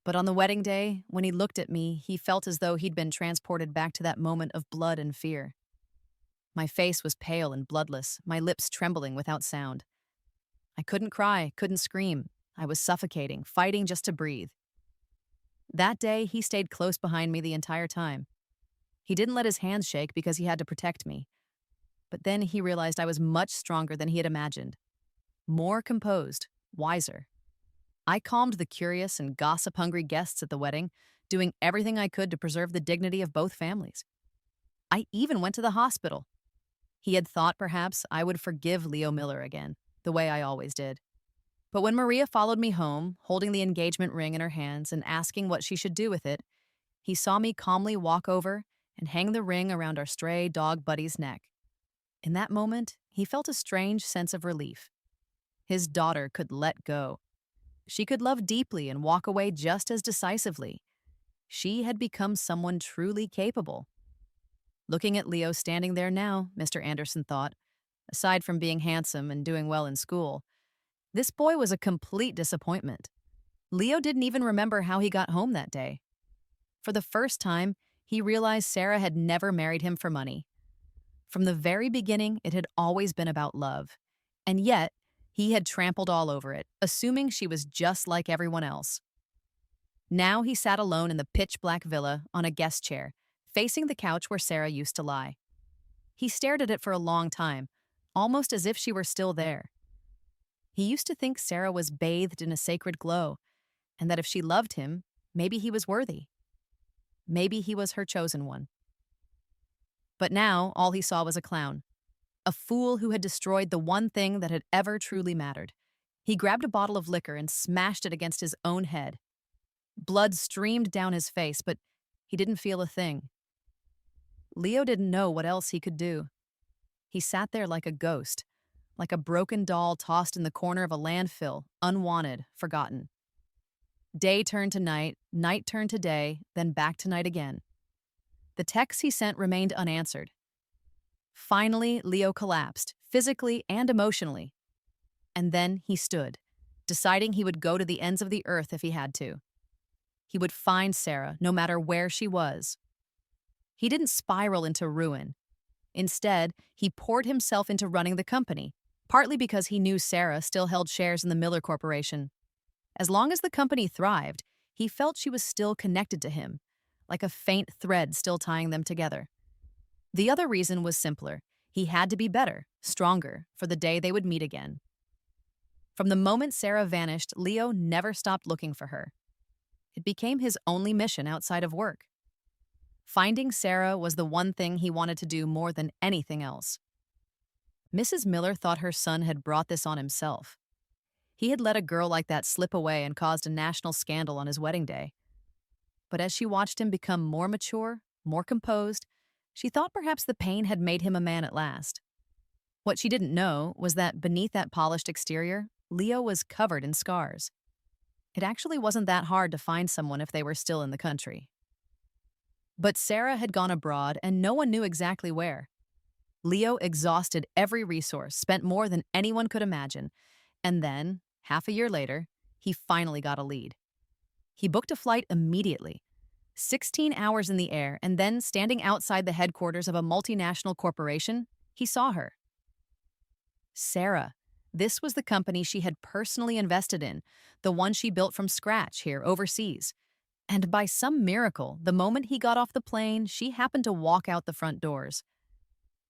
But on the wedding day, when he looked at me, he felt as though he'd been transported back to that moment of blood and fear. My face was pale and bloodless, my lips trembling without sound. I couldn't cry, couldn't scream. I was suffocating, fighting just to breathe. That day, he stayed close behind me the entire time. He didn't let his hands shake because he had to protect me. But then he realized I was much stronger than he had imagined. More composed, wiser. I calmed the curious and gossip-hungry guests at the wedding, doing everything I could to preserve the dignity of both families. I even went to the hospital. He had thought perhaps I would forgive Leo Miller again, the way I always did. But when Maria followed me home, holding the engagement ring in her hands and asking what she should do with it, he saw me calmly walk over and hang the ring around our stray dog buddy's neck. In that moment, he felt a strange sense of relief. His daughter could let go. She could love deeply and walk away just as decisively. She had become someone truly capable. Looking at Leo standing there now, Mr. Anderson thought, aside from being handsome and doing well in school, This boy was a complete disappointment. Leo didn't even remember how he got home that day. For the first time, he realized Sarah had never married him for money. From the very beginning, it had always been about love. And yet, he had trampled all over it, assuming she was just like everyone else. Now he sat alone in the pitch-black villa on a guest chair, facing the couch where Sarah used to lie. He stared at it for a long time, almost as if she were still there. He used to think Sarah was bathed in a sacred glow, and that if she loved him, maybe he was worthy. Maybe he was her chosen one. But now, all he saw was a clown. A fool who had destroyed the one thing that had ever truly mattered. He grabbed a bottle of liquor and smashed it against his own head. Blood streamed down his face, but he didn't feel a thing. Leo didn't know what else he could do. He sat there like a ghost, like a broken doll tossed in the corner of a landfill, unwanted, forgotten. Day turned to night, night turned to day, then back to night again. The texts he sent remained unanswered. Finally, Leo collapsed, physically and emotionally. And then he stood, deciding he would go to the ends of the earth if he had to. He would find Sarah, no matter where she was. He didn't spiral into ruin. Instead, he poured himself into running the company, partly because he knew Sarah still held shares in the Miller Corporation. As long as the company thrived, he felt she was still connected to him, like a faint thread still tying them together. The other reason was simpler. He had to be better, stronger, for the day they would meet again. From the moment Sarah vanished, Leo never stopped looking for her. It became his only mission outside of work. Finding Sarah was the one thing he wanted to do more than anything else. Mrs. Miller thought her son had brought this on himself. He had let a girl like that slip away and caused a national scandal on his wedding day. But as she watched him become more mature, more composed, she thought perhaps the pain had made him a man at last. What she didn't know was that beneath that polished exterior, Leo was covered in scars. It actually wasn't that hard to find someone if they were still in the country. But Sarah had gone abroad, and no one knew exactly where. Leo exhausted every resource, spent more than anyone could imagine, and then, half a year later, he finally got a lead. He booked a flight immediately, 16 hours in the air, and then, standing outside the headquarters of a multinational corporation, he saw her. Sarah. This was the company she had personally invested in, the one she built from scratch here overseas. And by some miracle, the moment he got off the plane, she happened to walk out the front doors.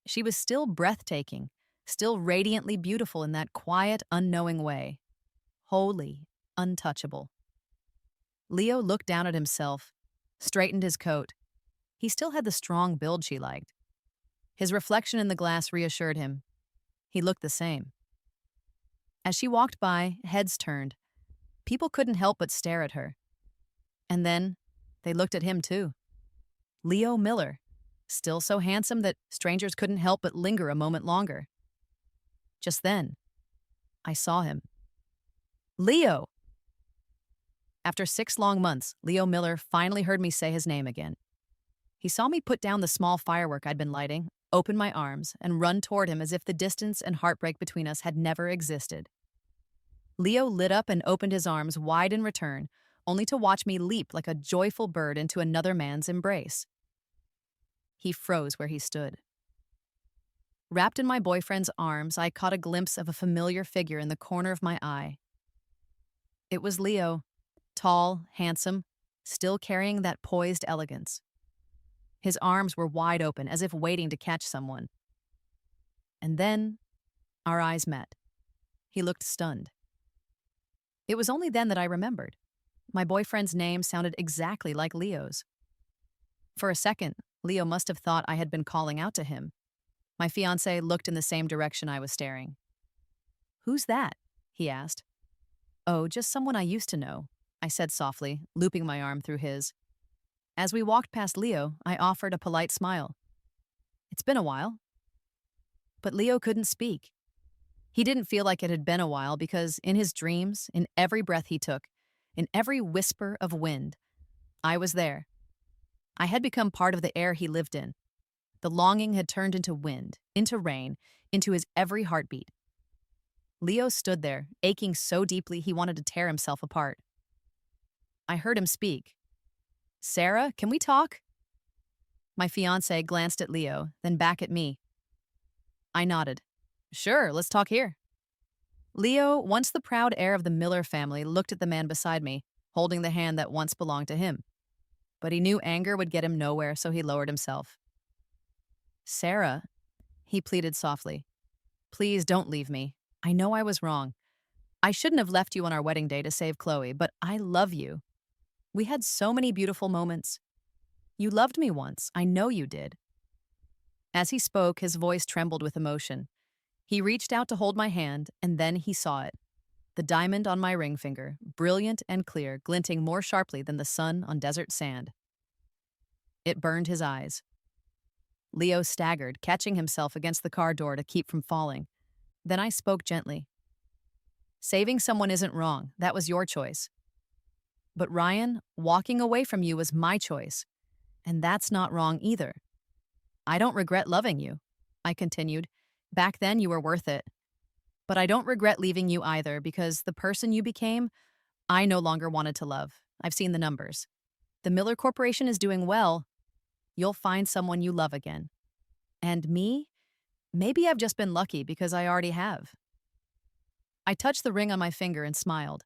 She was still breathtaking, still radiantly beautiful in that quiet, unknowing way. Holy, untouchable. Leo looked down at himself, straightened his coat. He still had the strong build she liked. His reflection in the glass reassured him. He looked the same. As she walked by, heads turned. People couldn't help but stare at her. And then, they looked at him too. Leo Miller, still so handsome that strangers couldn't help but linger a moment longer. Just then, I saw him. Leo! After 6 long months, Leo Miller finally heard me say his name again. He saw me put down the small firework I'd been lighting, open my arms, and run toward him as if the distance and heartbreak between us had never existed. Leo lit up and opened his arms wide in return, only to watch me leap like a joyful bird into another man's embrace. He froze where he stood. Wrapped in my boyfriend's arms, I caught a glimpse of a familiar figure in the corner of my eye. It was Leo, tall, handsome, still carrying that poised elegance. His arms were wide open, as if waiting to catch someone. And then, our eyes met. He looked stunned. It was only then that I remembered. My boyfriend's name sounded exactly like Leo's. For a second, Leo must have thought I had been calling out to him. My fiancé looked in the same direction I was staring. "Who's that?" he asked. "Oh, just someone I used to know," I said softly, looping my arm through his. As we walked past Leo, I offered a polite smile. "It's been a while." But Leo couldn't speak. He didn't feel like it had been a while because in his dreams, in every breath he took, in every whisper of wind, I was there. I had become part of the air he lived in. The longing had turned into wind, into rain, into his every heartbeat. Leo stood there, aching so deeply he wanted to tear himself apart. I heard him speak. Sarah, can we talk? My fiancé glanced at Leo, then back at me. I nodded. Sure, let's talk here. Leo, once the proud heir of the Miller family, looked at the man beside me, holding the hand that once belonged to him. But he knew anger would get him nowhere, so he lowered himself. Sarah, he pleaded softly, please don't leave me. I know I was wrong. I shouldn't have left you on our wedding day to save Chloe, but I love you. We had so many beautiful moments. You loved me once. I know you did. As he spoke, his voice trembled with emotion. He reached out to hold my hand, and then he saw it. The diamond on my ring finger, brilliant and clear, glinting more sharply than the sun on desert sand. It burned his eyes. Leo staggered, catching himself against the car door to keep from falling. Then I spoke gently. Saving someone isn't wrong. That was your choice. But Ryan, walking away from you was my choice. And that's not wrong either. I don't regret loving you, I continued. Back then you were worth it. But I don't regret leaving you either because the person you became, I no longer wanted to love. I've seen the numbers. The Miller Corporation is doing well. You'll find someone you love again. And me? Maybe I've just been lucky because I already have. I touched the ring on my finger and smiled.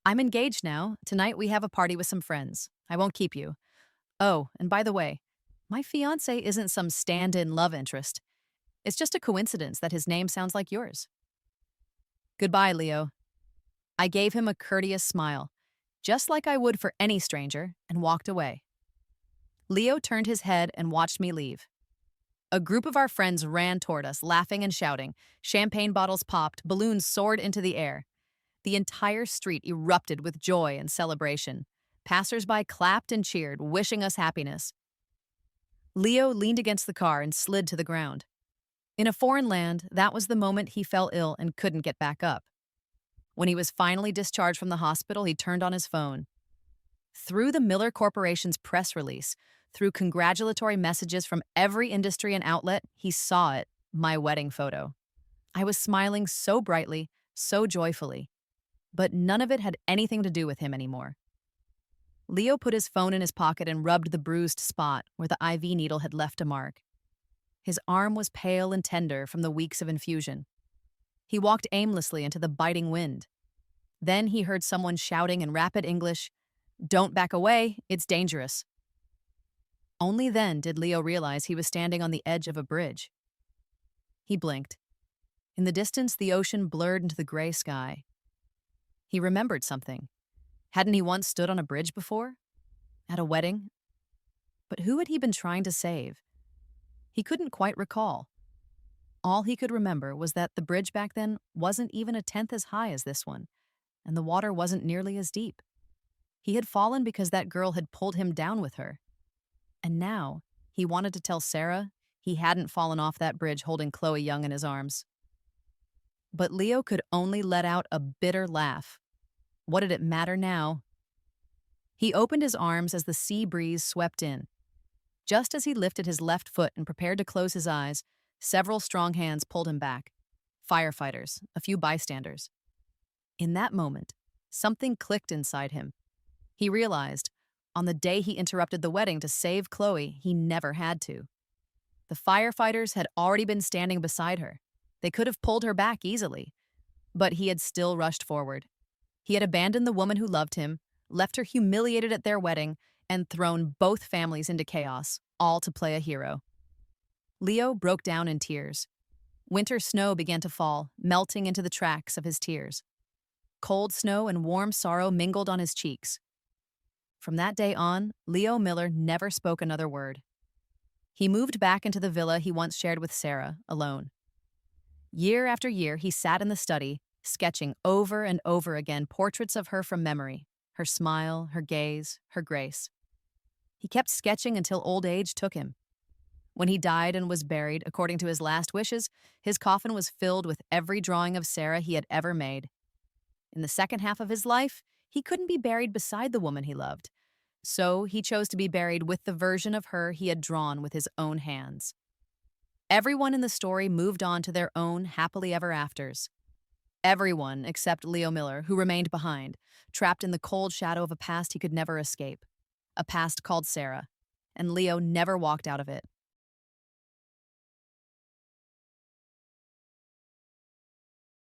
I'm engaged now. Tonight we have a party with some friends. I won't keep you. Oh, and by the way, my fiancé isn't some stand-in love interest. It's just a coincidence that his name sounds like yours. Goodbye, Leo. I gave him a courteous smile, just like I would for any stranger, and walked away. Leo turned his head and watched me leave. A group of our friends ran toward us, laughing and shouting. Champagne bottles popped, balloons soared into the air. The entire street erupted with joy and celebration. Passers-by clapped and cheered, wishing us happiness. Leo leaned against the car and slid to the ground. In a foreign land, that was the moment he fell ill and couldn't get back up. When he was finally discharged from the hospital, he turned on his phone. Through the Miller Corporation's press release, through congratulatory messages from every industry and outlet, he saw it, my wedding photo. I was smiling so brightly, so joyfully. But none of it had anything to do with him anymore. Leo put his phone in his pocket and rubbed the bruised spot where the IV needle had left a mark. His arm was pale and tender from the weeks of infusion. He walked aimlessly into the biting wind. Then he heard someone shouting in rapid English, "Don't back away, it's dangerous." Only then did Leo realize he was standing on the edge of a bridge. He blinked. In the distance, the ocean blurred into the gray sky. He remembered something. Hadn't he once stood on a bridge before? At a wedding? But who had he been trying to save? He couldn't quite recall. All he could remember was that the bridge back then wasn't even a tenth as high as this one, and the water wasn't nearly as deep. He had fallen because that girl had pulled him down with her. And now, he wanted to tell Sarah he hadn't fallen off that bridge holding Chloe Young in his arms. But Leo could only let out a bitter laugh. What did it matter now? He opened his arms as the sea breeze swept in. Just as he lifted his left foot and prepared to close his eyes, several strong hands pulled him back. Firefighters, a few bystanders. In that moment, something clicked inside him. He realized, on the day he interrupted the wedding to save Chloe, he never had to. The firefighters had already been standing beside her. They could have pulled her back easily, but he had still rushed forward. He had abandoned the woman who loved him, left her humiliated at their wedding, and thrown both families into chaos, all to play a hero. Leo broke down in tears. Winter snow began to fall, melting into the tracks of his tears. Cold snow and warm sorrow mingled on his cheeks. From that day on, Leo Miller never spoke another word. He moved back into the villa he once shared with Sarah, alone. Year after year, he sat in the study, sketching over and over again portraits of her from memory, her smile, her gaze, her grace. He kept sketching until old age took him. When he died and was buried, according to his last wishes, his coffin was filled with every drawing of Sarah he had ever made. In the second half of his life, he couldn't be buried beside the woman he loved, so he chose to be buried with the version of her he had drawn with his own hands. Everyone in the story moved on to their own happily ever afters. Everyone except Leo Miller, who remained behind, trapped in the cold shadow of a past he could never escape. A past called Sarah. And Leo never walked out of it.